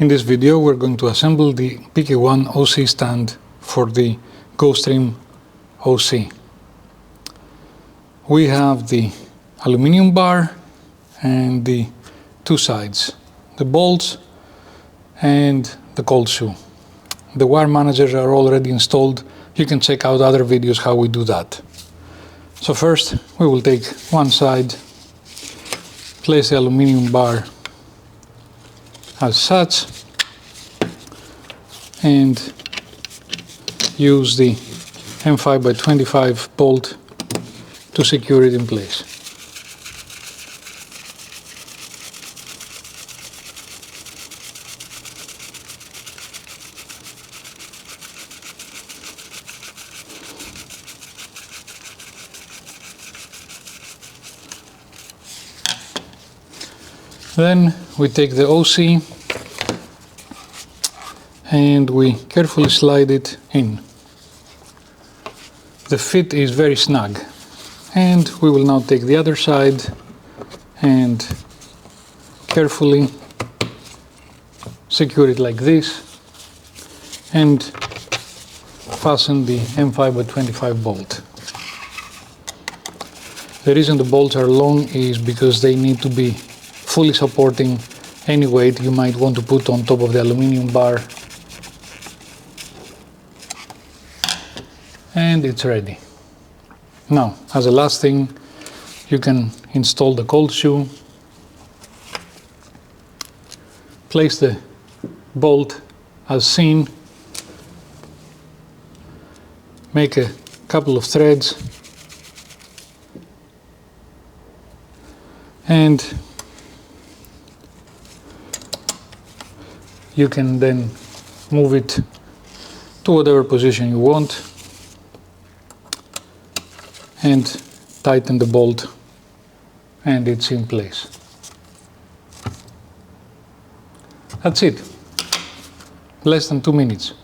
In this video we're going to assemble the PK1 OC stand for the GoStream OC. We have the aluminium bar and the two sides, the bolts and the cold shoe. The wire managers are already installed. You can check out other videos how we do that. So first we will take one side, place the aluminium bar as such, and use the M5x25 bolt to secure it in place. Then we take the OC and we carefully slide it in. The fit is very snug. And we will now take the other side and carefully secure it like this and fasten the M5x25 bolt. The reason the bolts are long is because they need to be fully supporting any weight you might want to put on top of the aluminium bar. And it's ready. Now, as a last thing, you can install the cold shoe, place the bolt as seen, make a couple of threads, and you can then move it to whatever position you want and tighten the bolt, and it's in place. That's it. Less than 2 minutes.